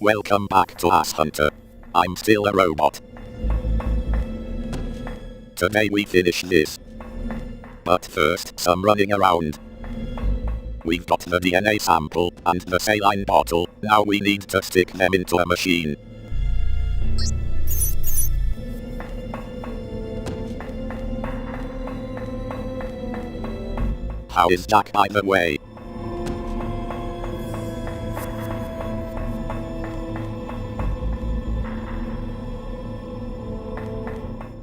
Welcome back to Headhunter. I'm still a robot. Today we finish this. But first, some running around. We've got the DNA sample and the saline bottle, now we need to stick them into a machine. How is Jack, by the way?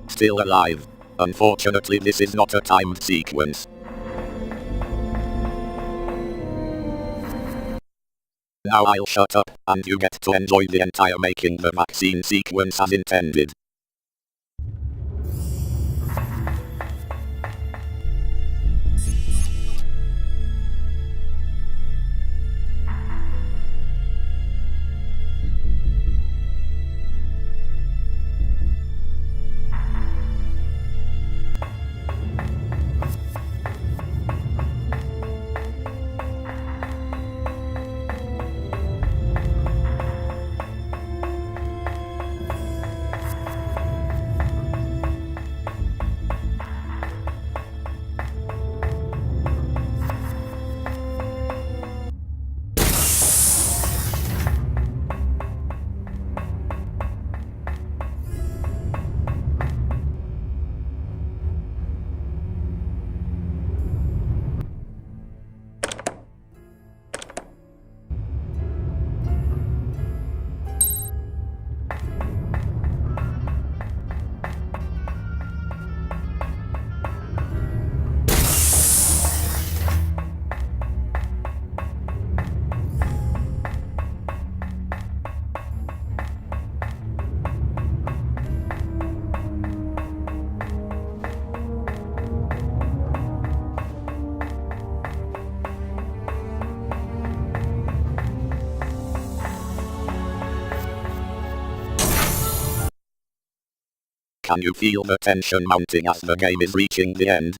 Still alive. Unfortunately, this is not a timed sequence. Now I'll shut up, and you get to enjoy the entire making the vaccine sequence as intended. Can you feel the tension mounting as the game is reaching the end?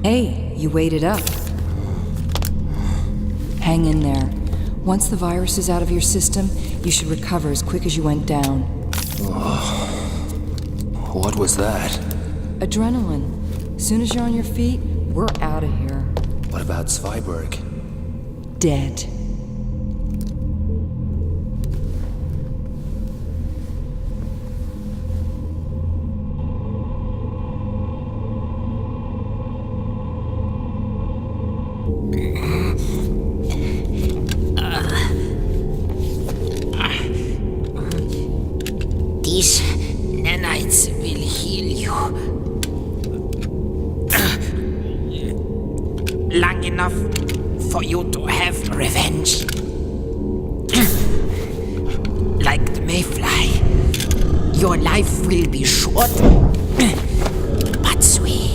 Hey, you waited up. Hang in there. Once the virus is out of your system, you should recover as quick as you went down. What was that? Adrenaline. Soon as you're on your feet, we're out of here. What about Zweiberg? Dead. These nanites will heal you. Long enough for you to have revenge. Like the mayfly, your life will be short, but sweet.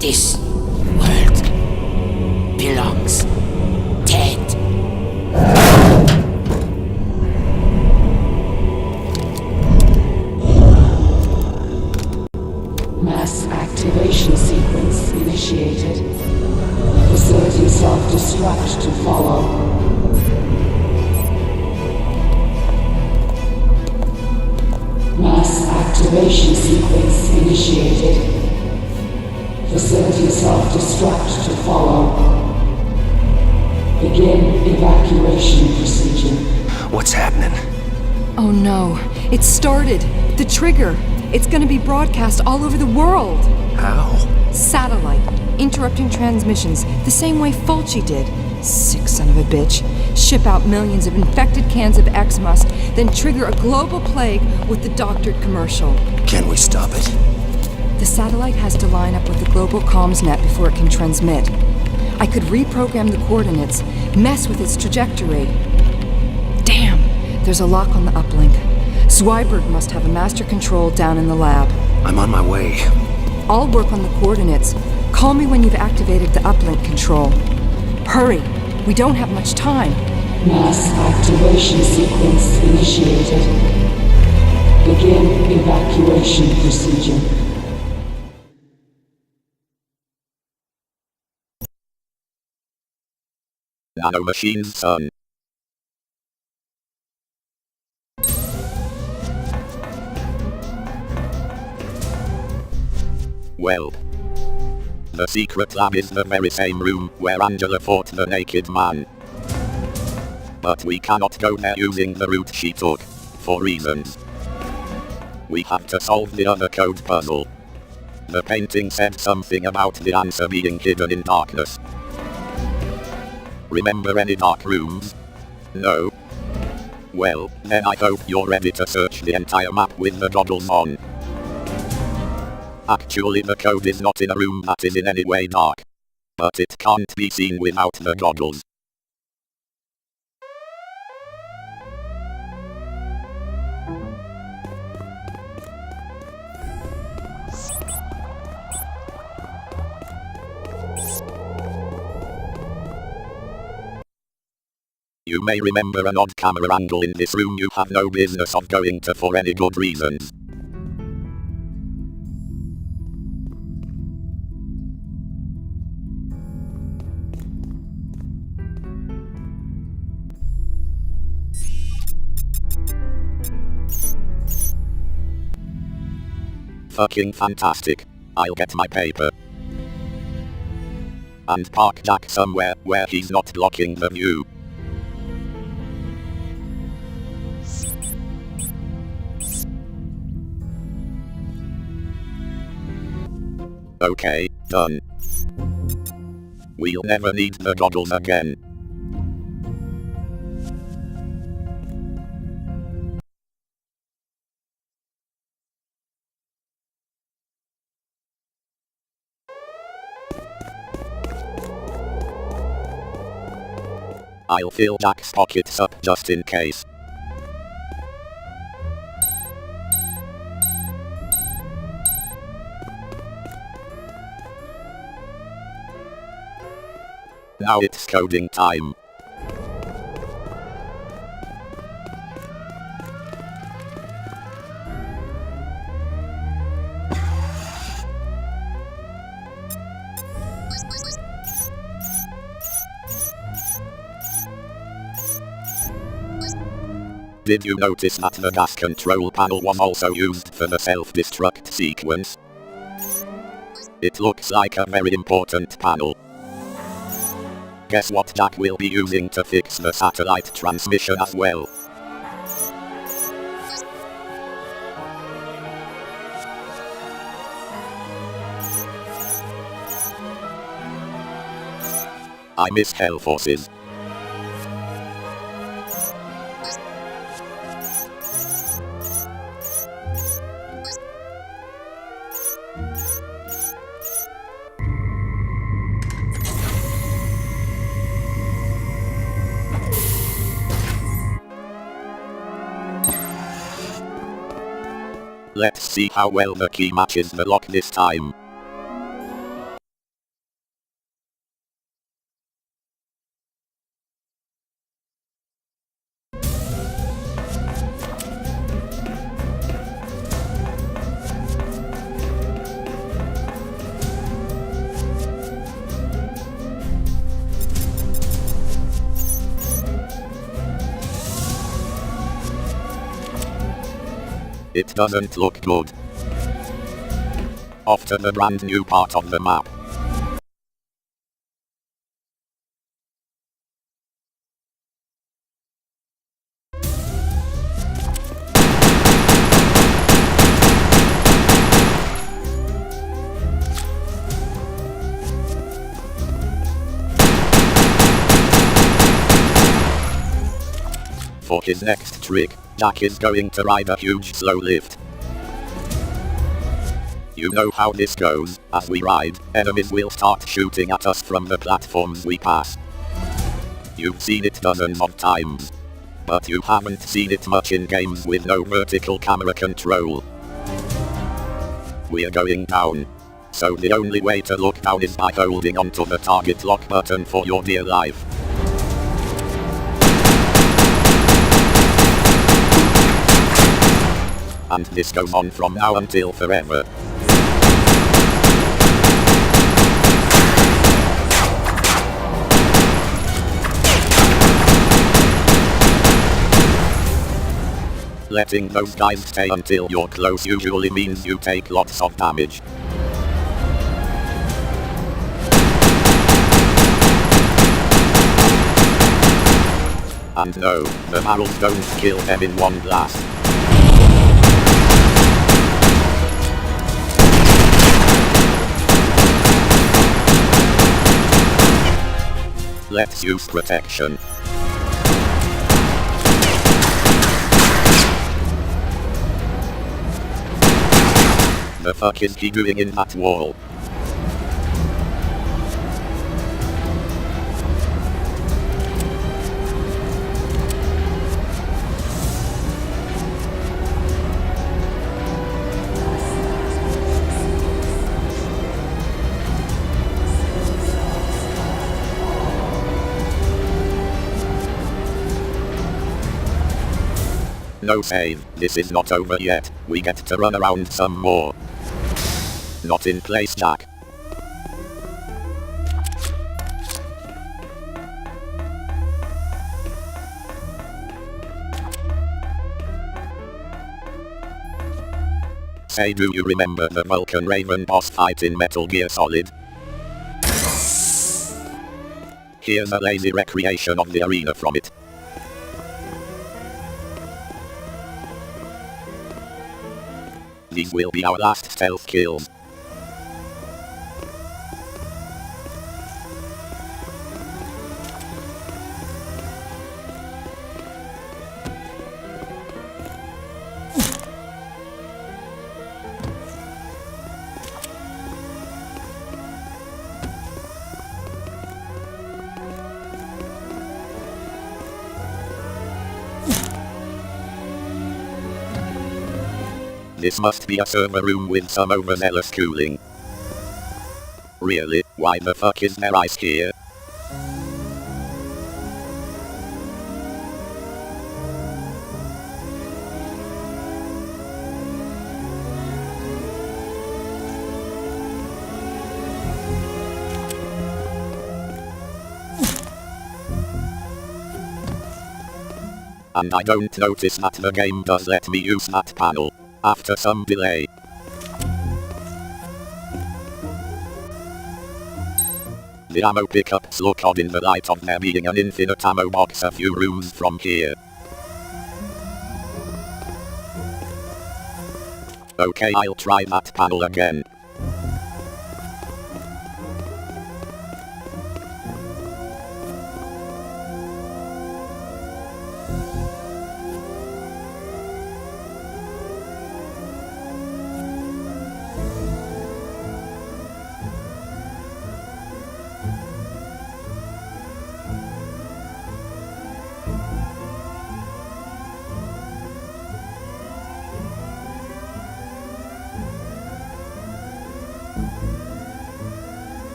This world belongs dead. Mass activation sequence initiated. Facility self-destruct to follow. Mass activation sequence initiated. Facility self-destruct to follow. Begin evacuation procedure. What's happening? Oh no, it started. The trigger. It's gonna be broadcast all over the world. How? Satellite. Interrupting transmissions, the same way Fulci did. Sick son of a bitch. Ship out millions of infected cans of X-Must, then trigger a global plague with the doctored commercial. Can we stop it? The satellite has to line up with the global comms net before it can transmit. I could reprogram the coordinates, mess with its trajectory. Damn, there's a lock on the uplink. Zweiberg must have a master control down in the lab. I'm on my way. I'll work on the coordinates. Call me when you've activated the uplink control. Hurry, we don't have much time. Mass activation sequence initiated. Begin evacuation procedure. Nanomachines, son. Well, the secret lab is the very same room where Angela fought the naked man. But we cannot go there using the route she took, for reasons. We have to solve the other code puzzle. The painting said something about the answer being hidden in darkness. Remember any dark rooms? No? Well, then I hope you're ready to search the entire map with the goggles on. Actually, the code is not in a room that is in any way dark. But it can't be seen without the goggles. You may remember an odd camera angle in this room you have no business of going to for any good reasons. Fucking fantastic. I'll get my paper. And park Jack somewhere where he's not blocking the view. Okay, done. We'll never need the goggles again. I'll fill Jack's pockets up just in case. Now it's coding time. Did you notice that the gas control panel was also used for the self-destruct sequence? It looks like a very important panel. Guess what Jack will be using to fix the satellite transmission as well. I miss Hell Forces. Let's see how well the key matches the lock this time. It doesn't look good. Off to the brand new part of the map. for his next trick, Jack is going to ride a huge slow lift. You know how this goes. As we ride, enemies will start shooting at us from the platforms we pass. You've seen it dozens of times. But you haven't seen it much in games with no vertical camera control. We're going down. So the only way to look down is by holding onto the target lock button for your dear life. And this goes on from now until forever. Letting those guys stay until you're close usually means you take lots of damage. And no, the barrels don't kill them in one blast. Let's use protection. The fuck is he doing in that wall? No save, this is not over yet, we get to run around some more. Not in place, Jack. Say, do you remember the Vulcan Raven boss fight in Metal Gear Solid? Here's a lazy recreation of the arena from it. These will be our last stealth kills. This must be a server room with some overzealous cooling. Really, why the fuck is there ice here? And I don't notice that the game does let me use that panel. After some delay. The ammo pickups look odd in the light of there being an infinite ammo box a few rooms from here. Okay, I'll try that panel again.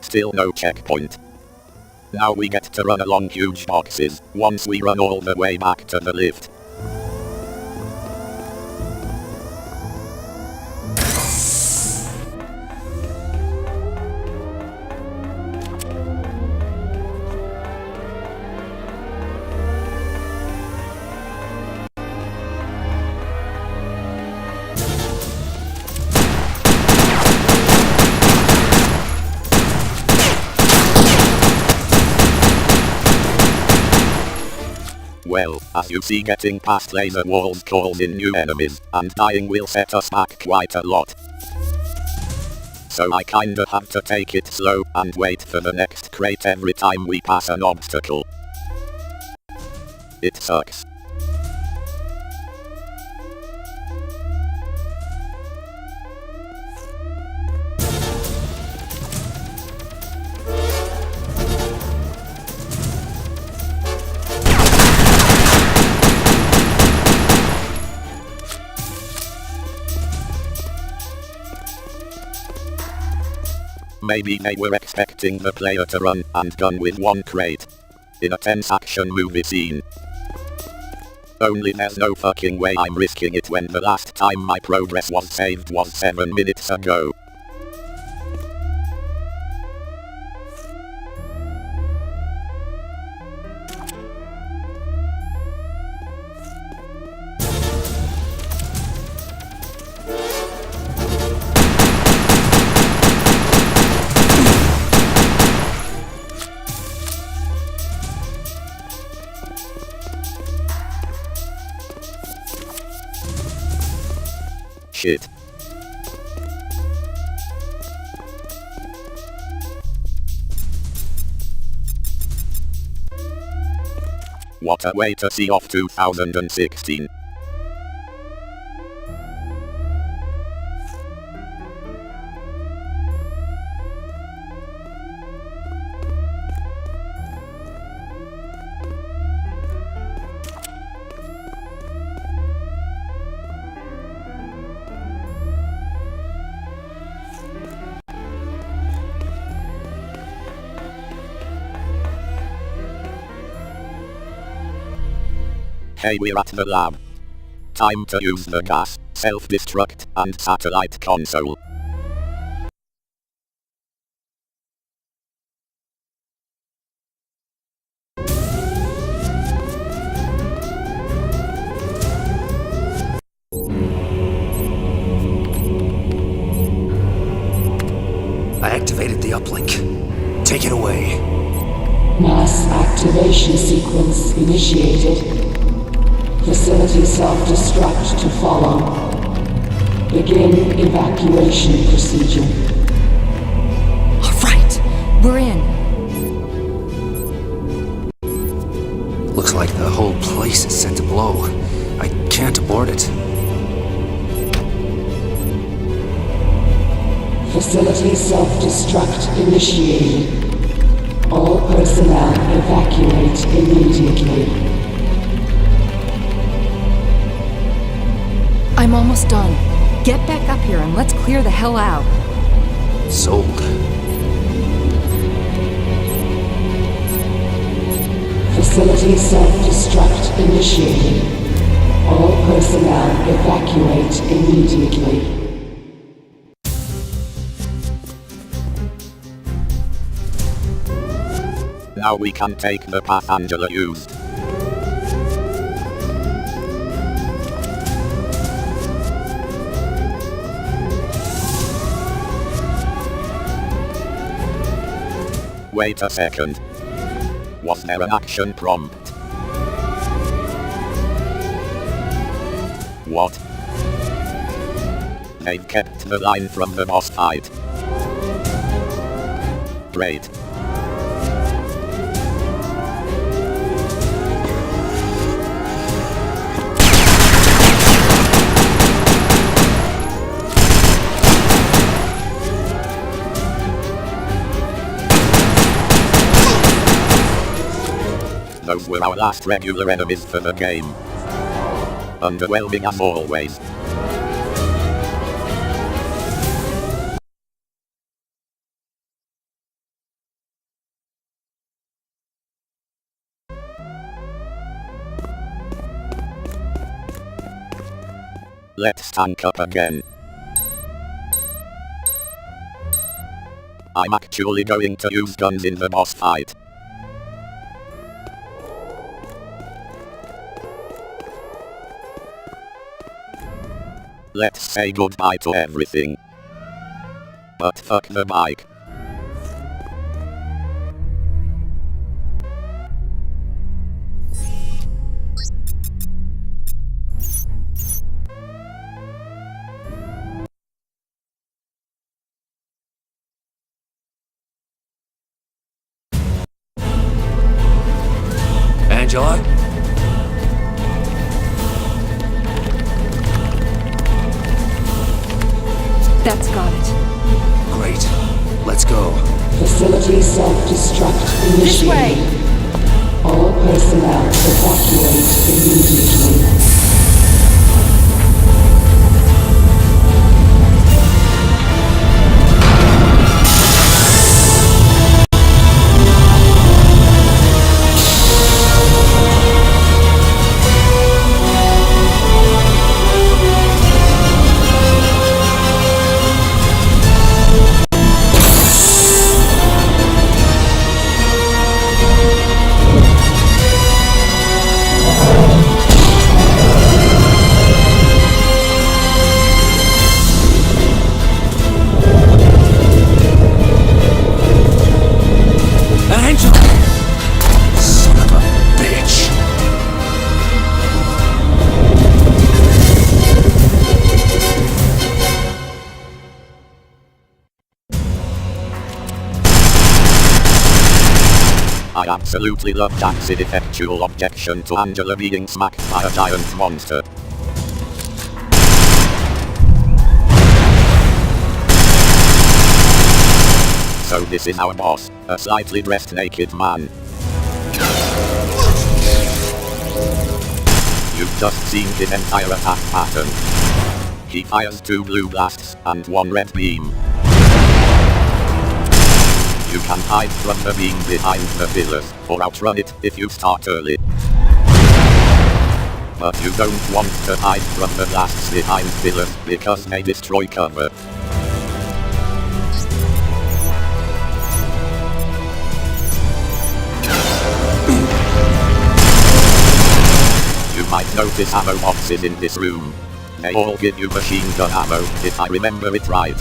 Still no checkpoint. Now we get to run along huge boxes, once we run all the way back to the lift. Well, as you see, getting past laser walls calls in new enemies, and dying will set us back quite a lot. So I kinda have to take it slow and wait for the next crate every time we pass an obstacle. It sucks. Maybe they were expecting the player to run and gun with one crate. In a tense action movie scene. Only there's no fucking way I'm risking it when the last time my progress was saved was 7 minutes ago. Shit. What a way to see off 2016. Hey, we're at the lab. Time to use the gas, self-destruct, and satellite console. I activated the uplink. Take it away. Mass activation sequence initiated. Facility self-destruct to follow. Begin evacuation procedure. All right, we're in. Looks like the whole place is set to blow. I can't abort it. Facility self-destruct initiated. All personnel evacuate immediately. I'm almost done. Get back up here and let's clear the hell out. Sold. Facility self-destruct initiated. All personnel evacuate immediately. Now we can take the path Angela used. Wait a second. Was there an action prompt? What? They've kept the line from the boss fight. Great. Those were our last regular enemies for the game. Underwhelming as always. Let's tank up again. I'm actually going to use guns in the boss fight. Let's say goodbye to everything. But fuck the bike. Angela? That's got it. Great. Let's go. Facility self-destruct initiated. This way! All personnel evacuate immediately. Son of a bitch. I absolutely love Jack's ineffectual objection to Angela being smacked by a giant monster. So this is our boss, a slightly dressed naked man. You've just seen his entire attack pattern. He fires 2 blue blasts and 1 red beam. You can hide from the beam behind the pillars, or outrun it if you start early. But you don't want to hide from the blasts behind pillars because they destroy cover. You might notice ammo boxes in this room. They all give you machine gun ammo, if I remember it right.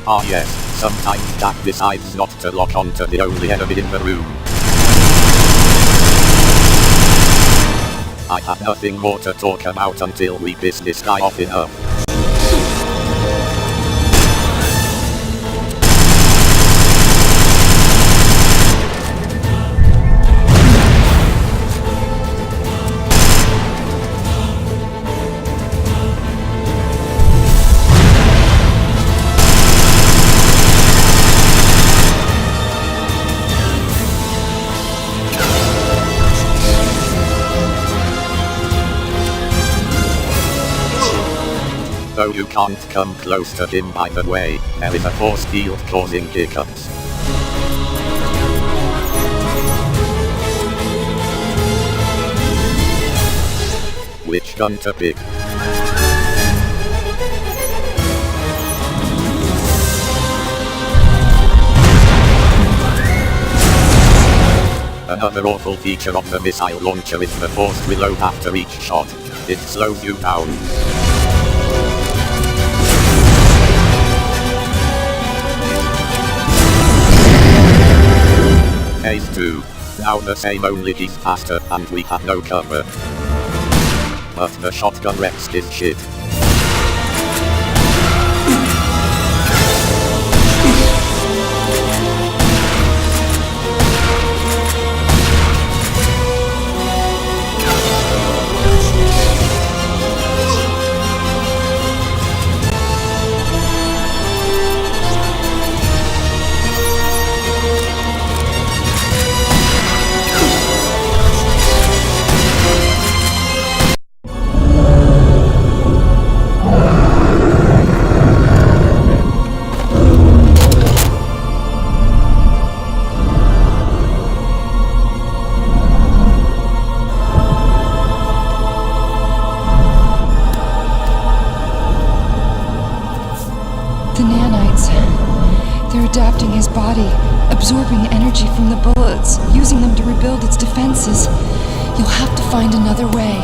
Ah yes, sometimes Jack decides not to lock onto the only enemy in the room. I have nothing more to talk about until we piss this guy off enough. Though you can't come close to him by the way, there is a force field causing hiccups. Which gun to pick? Another awful feature of the missile launcher is the forced reload after each shot. It slows you down. Phase 2. Now the same, only he's faster and we have no cover. But the shotgun wrecks his shit. The nanites. They're adapting his body, absorbing energy from the bullets, using them to rebuild its defenses. You'll have to find another way.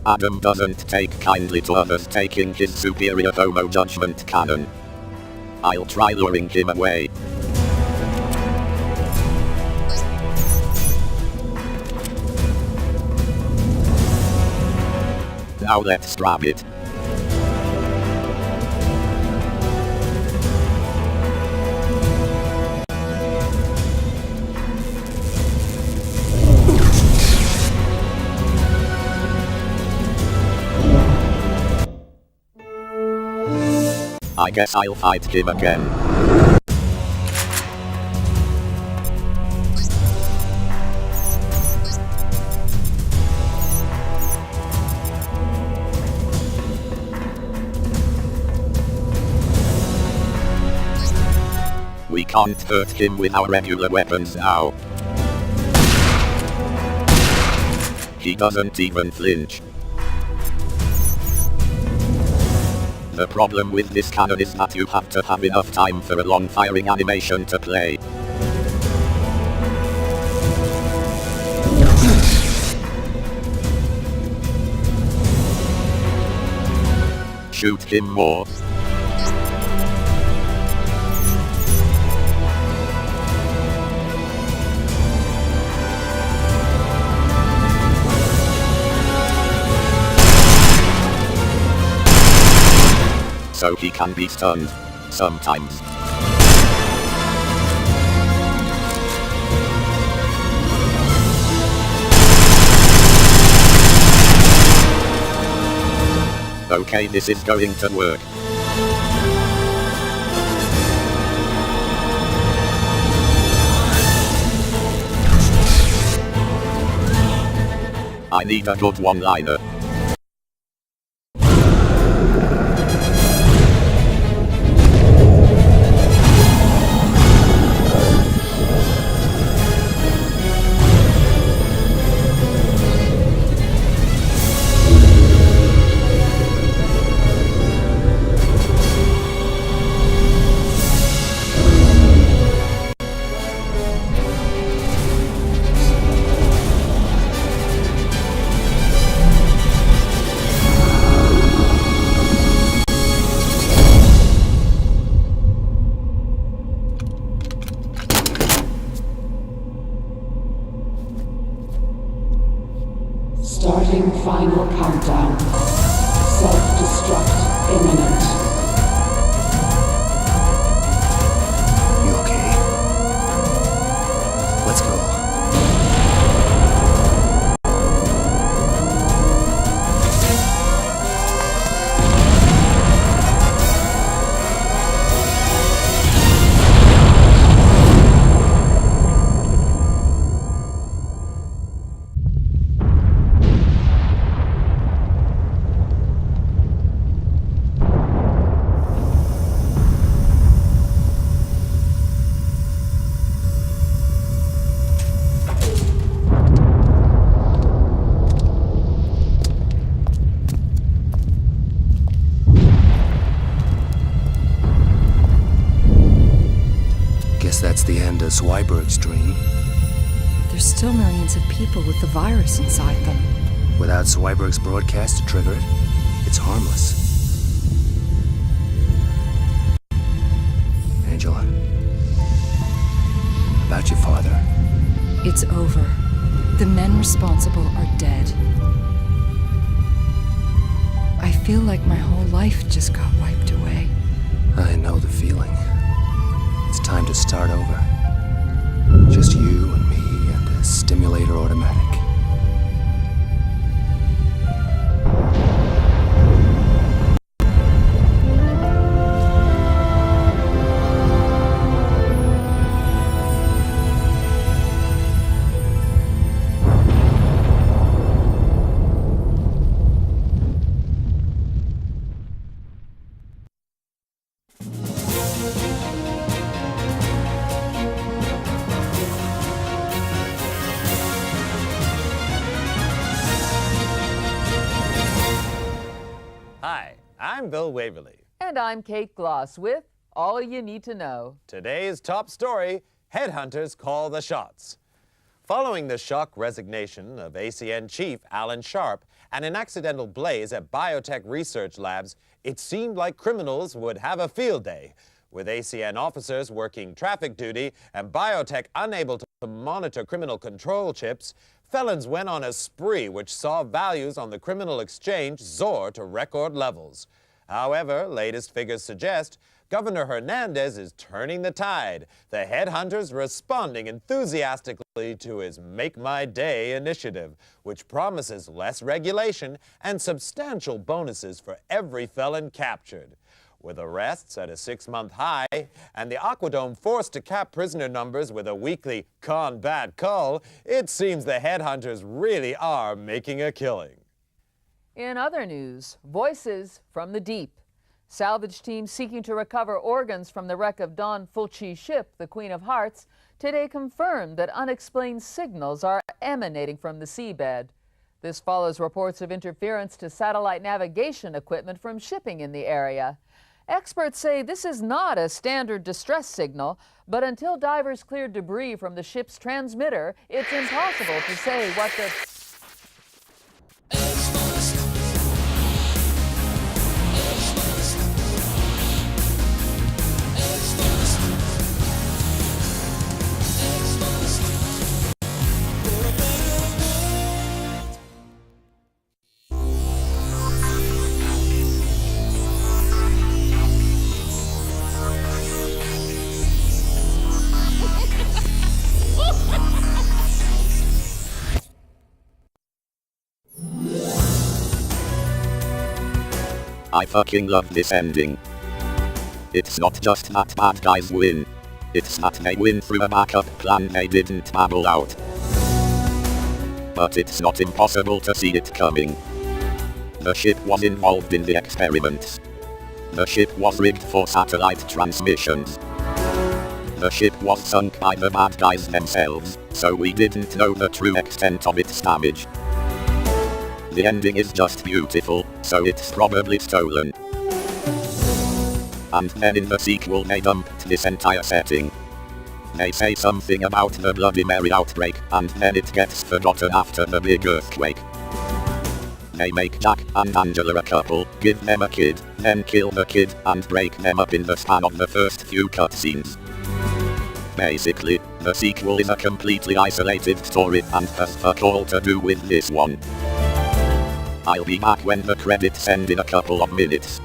Adam doesn't take kindly to others taking his superior homo judgment canon. I'll try luring him away. Now let's grab it. I guess I'll fight him again. We can't hurt him with our regular weapons now. He doesn't even flinch. The problem with this cannon is that you have to have enough time for a long firing animation to play. Shoot him more. So he can be stunned. Sometimes. Okay, this is going to work. I need a good one-liner. Starting final countdown. Self-destruct imminent. You okay? Let's go. That's the end of Zweiberg's dream. There's still millions of people with the virus inside them. Without Zweiberg's broadcast to trigger it, it's harmless. Angela, about your father. It's over. The men responsible are dead. I feel like my whole life just got wiped away. I know the feeling. It's time to start over. Just you and me and a stimulator automatic. Hi, I'm Bill Waverly. And I'm Kate Gloss with All You Need to Know. Today's top story, Headhunters call the shots. Following the shock resignation of ACN Chief Alan Sharp and an accidental blaze at biotech research labs, it seemed like criminals would have a field day. With ACN officers working traffic duty and biotech unable to monitor criminal control chips, felons went on a spree which saw values on the criminal exchange soar to record levels. However, latest figures suggest Governor Hernandez is turning the tide, the Headhunters responding enthusiastically to his Make My Day initiative, which promises less regulation and substantial bonuses for every felon captured. With arrests at a 6-month high and the Aquadome forced to cap prisoner numbers with a weekly combat call, it seems the Headhunters really are making a killing. In other news, voices from the deep. Salvage teams seeking to recover organs from the wreck of Don Fulci's ship, the Queen of Hearts, today confirmed that unexplained signals are emanating from the seabed. This follows reports of interference to satellite navigation equipment from shipping in the area. Experts say this is not a standard distress signal, but until divers cleared debris from the ship's transmitter, it's impossible to say what the... I fucking love this ending. It's not just that bad guys win. It's that they win through a backup plan they didn't babble out. But it's not impossible to see it coming. The ship was involved in the experiments. The ship was rigged for satellite transmissions. The ship was sunk by the bad guys themselves, so we didn't know the true extent of its damage. The ending is just beautiful, so it's probably stolen. And then in the sequel they dumped this entire setting. They say something about the Bloody Mary outbreak, and then it gets forgotten after the big earthquake. They make Jack and Angela a couple, give them a kid, then kill the kid, and break them up in the span of the first few cutscenes. Basically, the sequel is a completely isolated story and has fuck all to do with this one. I'll be back when the credits end in a couple of minutes.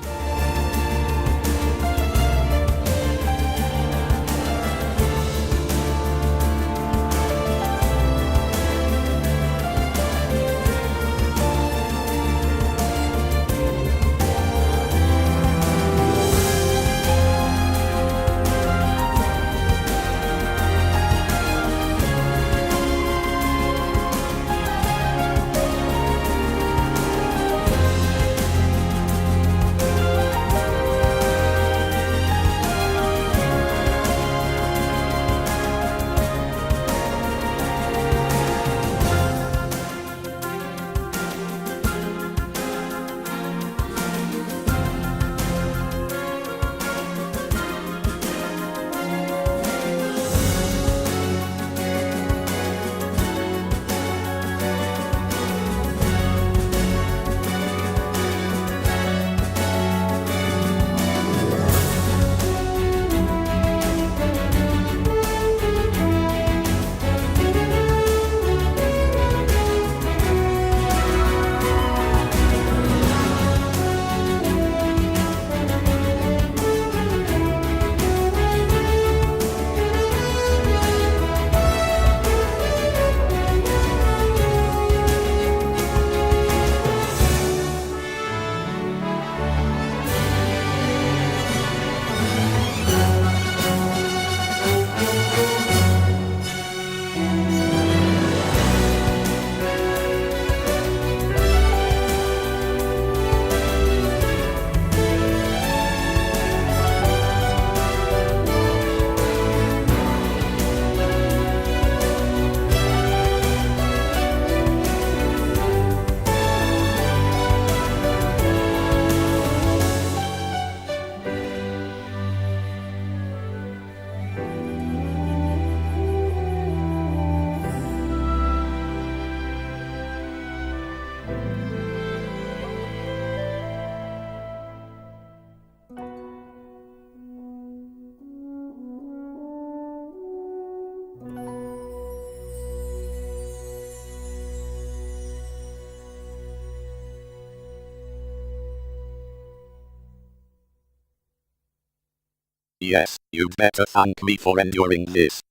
Yes, you'd better thank me for enduring this.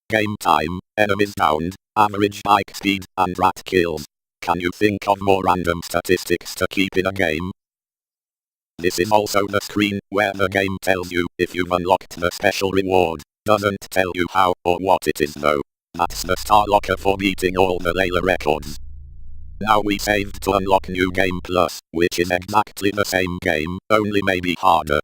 Game time, enemies downed, average bike speed, and rat kills. Can you think of more random statistics to keep in a game? This is also the screen where the game tells you if you've unlocked the special reward. Doesn't tell you how or what it is though. That's the star locker for beating all the Layla records. Now we saved to unlock New Game Plus, which is exactly the same game, only maybe harder.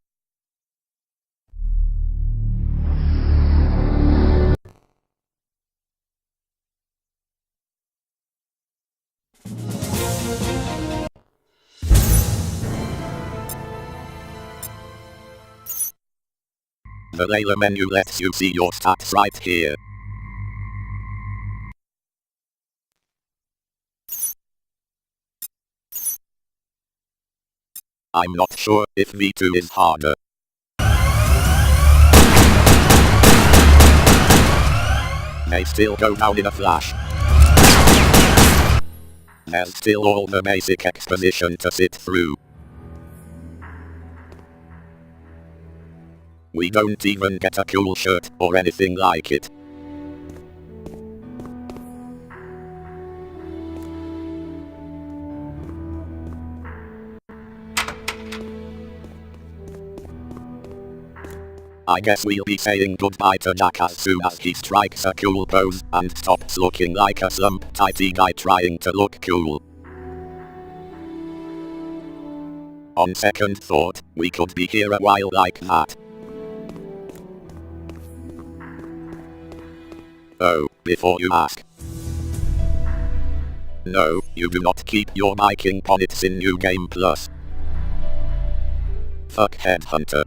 The Layla menu lets you see your stats right here. I'm not sure if V2 is harder. May still go down in a flash. There's still all the basic exposition to sit through. We don't even get a cool shirt or anything like it. I guess we'll be saying goodbye to Jack as soon as he strikes a cool pose and stops looking like a slump-tighty guy trying to look cool. On second thought, we could be here a while like that. Oh, before you ask. No, you do not keep your biking ponnets in New Game Plus. Fuck Headhunter.